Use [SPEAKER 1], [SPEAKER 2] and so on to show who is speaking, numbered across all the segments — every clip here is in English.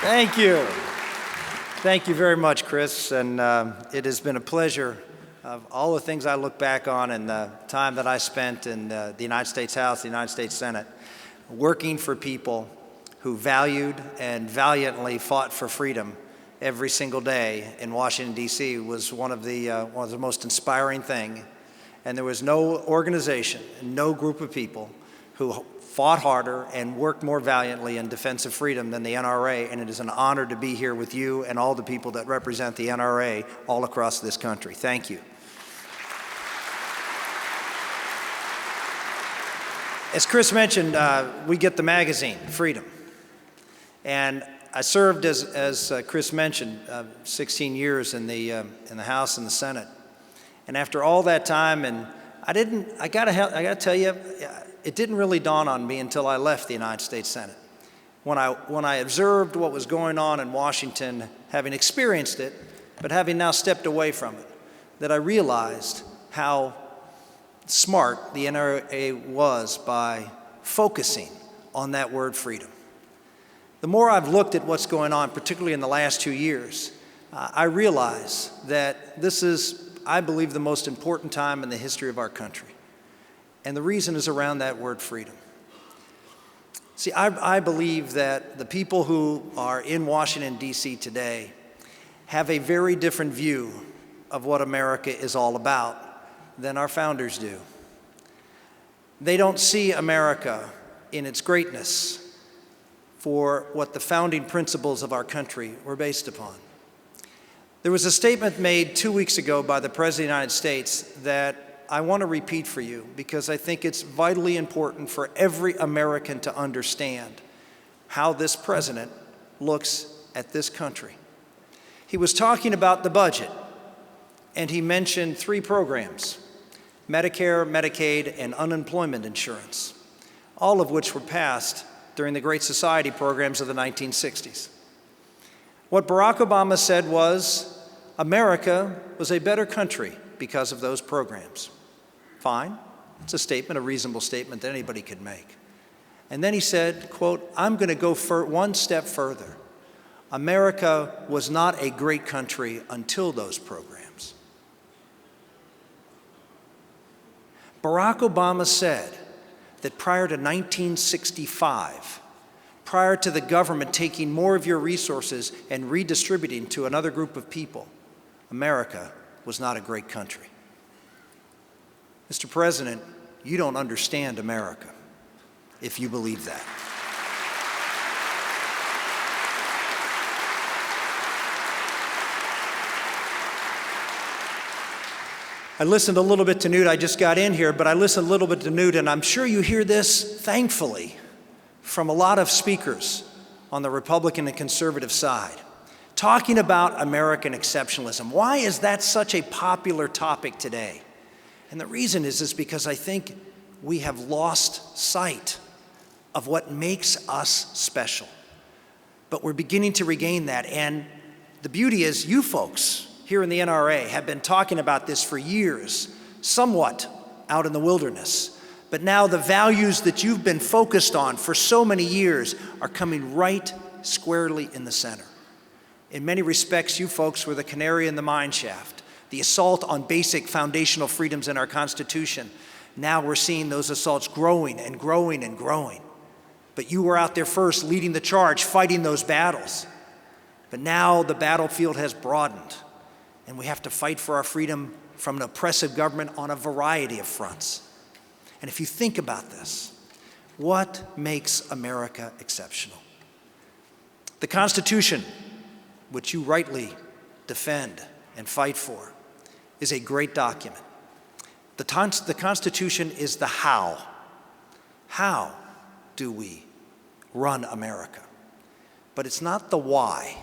[SPEAKER 1] Thank you. Thank you very much, Chris. And it has been a pleasure. Of all the things I look back on and the time that I spent in the United States House, the United States Senate, working for people who valued and valiantly fought for freedom every single day in Washington, D.C. was one of the most inspiring things. And there was no organization, no group of people who fought harder and worked more valiantly in defense of freedom than the NRA, and it is an honor to be here with you and all the people that represent the NRA all across this country. Thank you. As Chris mentioned, we get the magazine, Freedom. And I served, as Chris mentioned, 16 years in the House and the Senate. And after all that time, and I gotta tell you, it didn't really dawn on me until I left the United States Senate. When I observed what was going on in Washington, having experienced it, but having now stepped away from it, that I realized how smart the NRA was by focusing on that word freedom. The more I've looked at what's going on, particularly in the last 2 years, I realize that this is, I believe, the most important time in the history of our country. And the reason is around that word freedom. See, I believe that the people who are in Washington, D.C. today have a very different view of what America is all about than our founders do. They don't see America in its greatness for what the founding principles of our country were based upon. There was a statement made 2 weeks ago by the President of the United States that I want to repeat for you because I think it's vitally important for every American to understand how this president looks at this country. He was talking about the budget, and he mentioned 3 programs: Medicare, Medicaid, and unemployment insurance, all of which were passed during the Great Society programs of the 1960s. What Barack Obama said was, America was a better country because of those programs. Fine, it's a statement, a reasonable statement that anybody could make. And then he said, quote, I'm going to go one step further. America was not a great country until those programs. Barack Obama said that prior to 1965, prior to the government taking more of your resources and redistributing to another group of people, America was not a great country. Mr. President, you don't understand America if you believe that. I listened a little bit to Newt. I just got in here, but I listened a little bit to Newt, and I'm sure you hear this, thankfully, from a lot of speakers on the Republican and conservative side, talking about American exceptionalism. Why is that such a popular topic today? And the reason is because I think we have lost sight of what makes us special. But we're beginning to regain that, and the beauty is you folks here in the NRA have been talking about this for years, somewhat out in the wilderness. But now the values that you've been focused on for so many years are coming right squarely in the center. In many respects, you folks were the canary in the mine shaft, the assault on basic foundational freedoms in our Constitution. Now we're seeing those assaults growing and growing and growing. But you were out there first leading the charge, fighting those battles. But now the battlefield has broadened, and we have to fight for our freedom from an oppressive government on a variety of fronts. And if you think about this, what makes America exceptional? The Constitution, which you rightly defend and fight for, is a great document. The Constitution is the how. How do we run America? But it's not the why.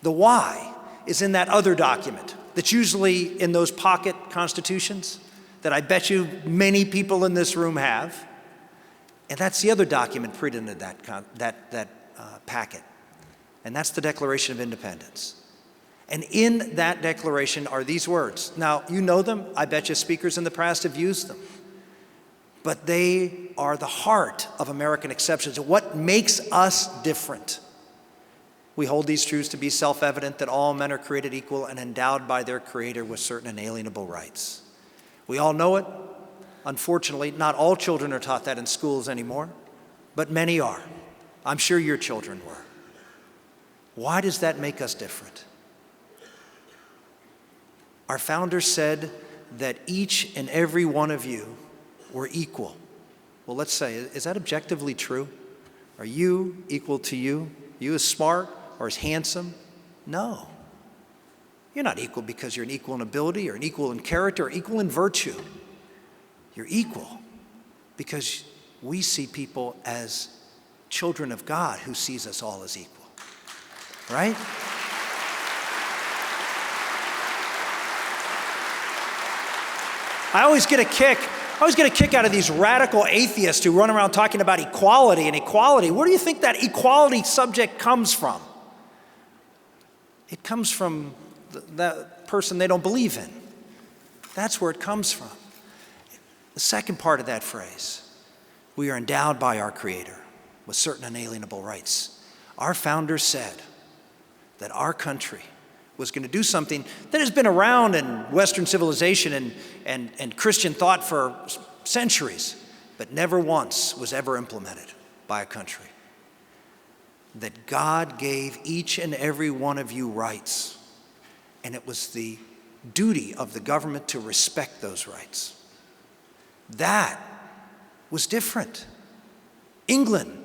[SPEAKER 1] The why is in that other document that's usually in those pocket constitutions that I bet you many people in this room have. And that's the other document printed in that packet. And that's the Declaration of Independence. And in that declaration are these words. Now, you know them. I bet you speakers in the past have used them. But they are the heart of American exceptions. What makes us different We hold these truths to be self-evident, that all men are created equal and endowed by their Creator with certain inalienable rights. We all know it. Unfortunately, not all children are taught that in schools anymore, but many are. I'm sure your children were. Why does that make us different? Our founders said that each and every one of you were equal. Well, let's say, is that objectively true? Are you equal to you? Are you as smart or as handsome? No. You're not equal because you're an equal in ability or an equal in character or equal in virtue. You're equal because we see people as children of God who sees us all as equal, right? I always get a kick out of these radical atheists who run around talking about equality and equality. Where do you think that equality subject comes from? It comes from that person they don't believe in. That's where it comes from. The second part of that phrase, we are endowed by our Creator with certain inalienable rights. Our founders said that our country was going to do something that has been around in Western civilization and Christian thought for centuries, but never once was ever implemented by a country. That God gave each and every one of you rights, and it was the duty of the government to respect those rights. That was different. England,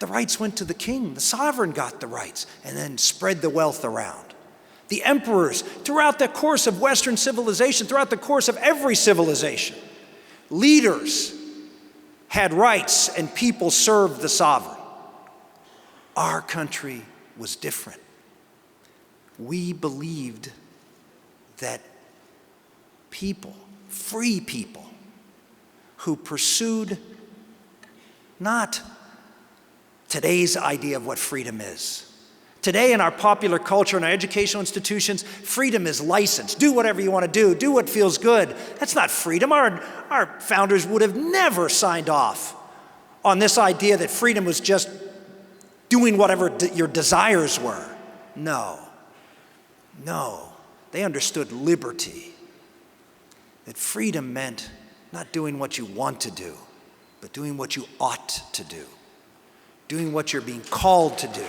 [SPEAKER 1] the rights went to the king. The sovereign got the rights and then spread the wealth around. The emperors, throughout the course of Western civilization, throughout the course of every civilization, leaders had rights and people served the sovereign. Our country was different. We believed that people, free people, who pursued not today's idea of what freedom is. Today in our popular culture and our educational institutions, freedom is license. Do whatever you want to do what feels good. That's not freedom. Our founders would have never signed off on this idea that freedom was just doing whatever your desires were. No. They understood liberty. That freedom meant not doing what you want to do, but doing what you ought to do. Doing what you're being called to do.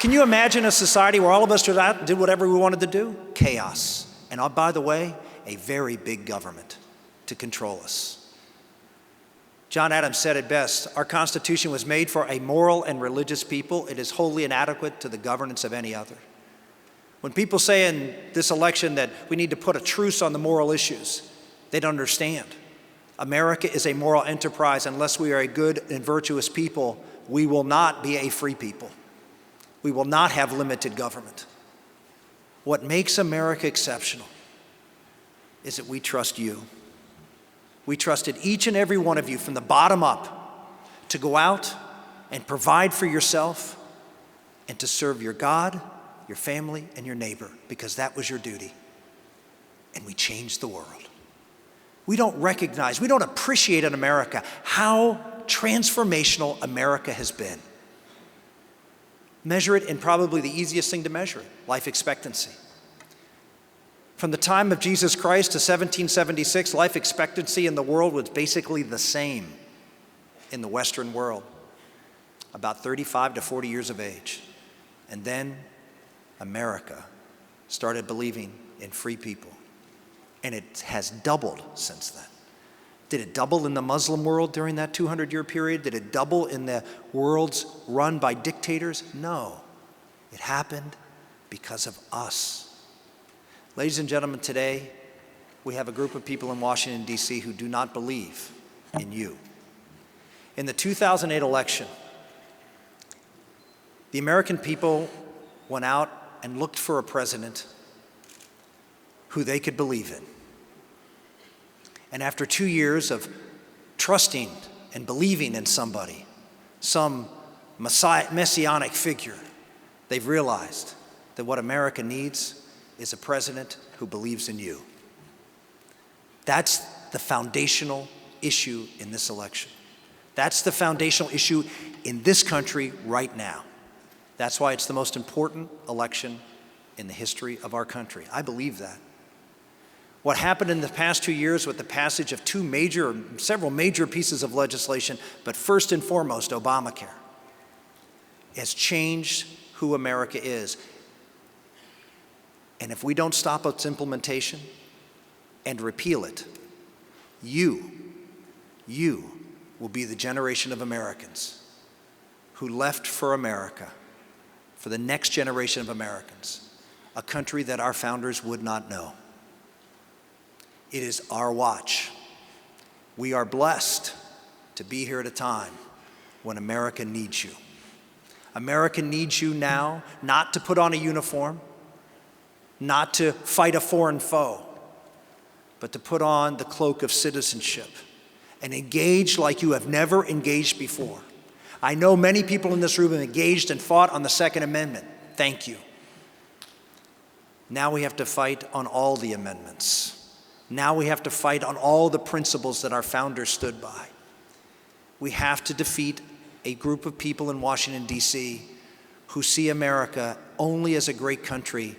[SPEAKER 1] Can you imagine a society where all of us did whatever we wanted to do? Chaos. And by the way, a very big government to control us. John Adams said it best, our Constitution was made for a moral and religious people. It is wholly inadequate to the governance of any other. When people say in this election that we need to put a truce on the moral issues, they don't understand. America is a moral enterprise. Unless we are a good and virtuous people, we will not be a free people. We will not have limited government. What makes America exceptional is that we trust you. We trusted each and every one of you from the bottom up to go out and provide for yourself and to serve your God, your family, and your neighbor, because that was your duty. And we changed the world. We don't appreciate in America how transformational America has been. Measure it in probably the easiest thing to measure, life expectancy. From the time of Jesus Christ to 1776, life expectancy in the world was basically the same in the Western world, about 35 to 40 years of age. And then America started believing in free people. And it has doubled since then. Did it double in the Muslim world during that 200-year period? Did it double in the worlds run by dictators? No. It happened because of us. Ladies and gentlemen, today we have a group of people in Washington, D.C. who do not believe in you. In the 2008 election, the American people went out and looked for a president who they could believe in. And after 2 years of trusting and believing in somebody, some messianic figure, they've realized that what America needs is a president who believes in you. That's the foundational issue in this election. That's the foundational issue in this country right now. That's why it's the most important election in the history of our country. I believe that. What happened in the past 2 years with the passage of several major pieces of legislation, but first and foremost, Obamacare, has changed who America is. And if we don't stop its implementation and repeal it, you will be the generation of Americans who left for America, for the next generation of Americans, a country that our founders would not know. It is our watch. We are blessed to be here at a time when America needs you. America needs you now, not to put on a uniform, not to fight a foreign foe, but to put on the cloak of citizenship and engage like you have never engaged before. I know many people in this room have engaged and fought on the Second Amendment. Thank you. Now we have to fight on all the amendments. Now we have to fight on all the principles that our founders stood by. We have to defeat a group of people in Washington, D.C. who see America only as a great country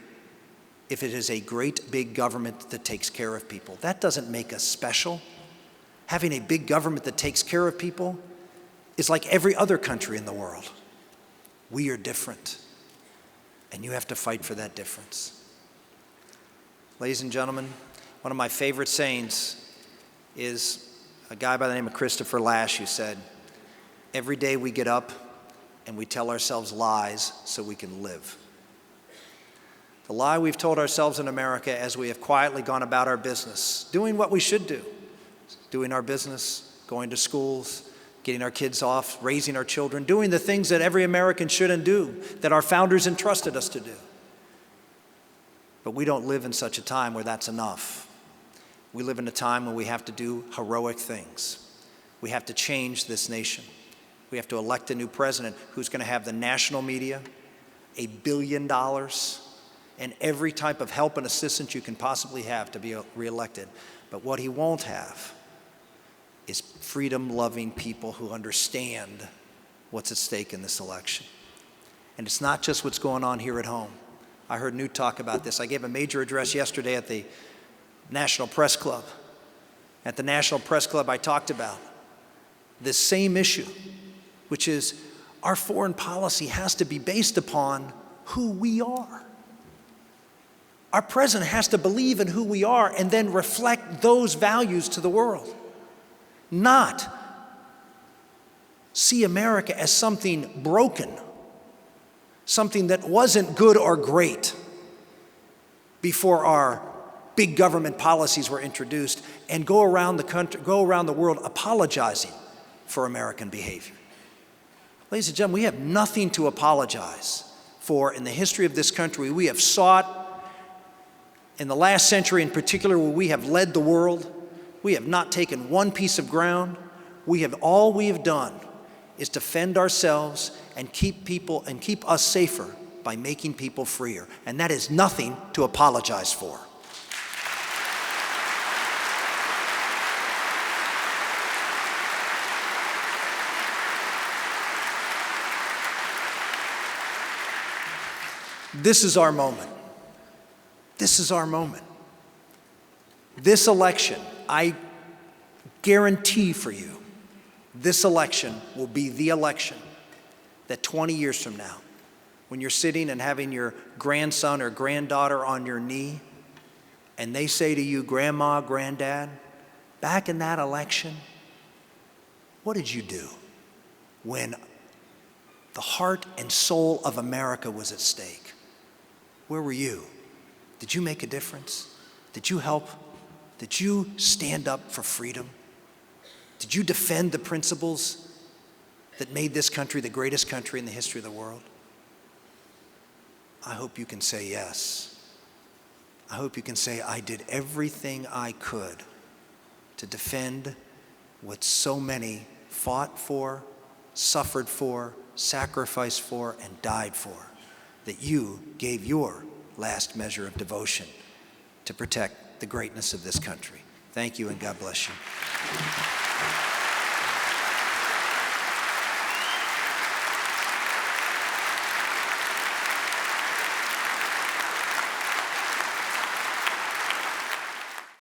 [SPEAKER 1] if it is a great big government that takes care of people. That doesn't make us special. Having a big government that takes care of people is like every other country in the world. We are different, and you have to fight for that difference. Ladies and gentlemen, one of my favorite sayings is a guy by the name of Christopher Lasch who said, "Every day we get up and we tell ourselves lies so we can live." The lie we've told ourselves in America as we have quietly gone about our business, doing what we should do, doing our business, going to schools, getting our kids off, raising our children, doing the things that every American should and do, that our founders entrusted us to do. But we don't live in such a time where that's enough. We live in a time when we have to do heroic things. We have to change this nation. We have to elect a new president who's going to have the national media, $1 billion, and every type of help and assistance you can possibly have to be reelected. But what he won't have is freedom-loving people who understand what's at stake in this election. And it's not just what's going on here at home. I heard Newt talk about this. I gave a major address yesterday at the National Press Club. At the National Press Club, I talked about this same issue, which is our foreign policy has to be based upon who we are. Our president has to believe in who we are and then reflect those values to the world, not see America as something broken, something that wasn't good or great before our big government policies were introduced, and go around the country, go around the world apologizing for American behavior. Ladies and gentlemen, we have nothing to apologize for in the history of this country. We have sought, in the last century in particular, where we have led the world, we have not taken one piece of ground. All we have done is defend ourselves and keep us safer by making people freer. And that is nothing to apologize for. This is our moment. This is our moment. This election, I guarantee for you, this election will be the election that 20 years from now, when you're sitting and having your grandson or granddaughter on your knee, and they say to you, "Grandma, Granddad, back in that election, what did you do when the heart and soul of America was at stake? Where were you? Did you make a difference? Did you help? Did you stand up for freedom? Did you defend the principles that made this country the greatest country in the history of the world?" I hope you can say yes. I hope you can say, "I did everything I could to defend what so many fought for, suffered for, sacrificed for, and died for, that you gave your last measure of devotion to protect the greatness of this country." Thank you, and God bless you.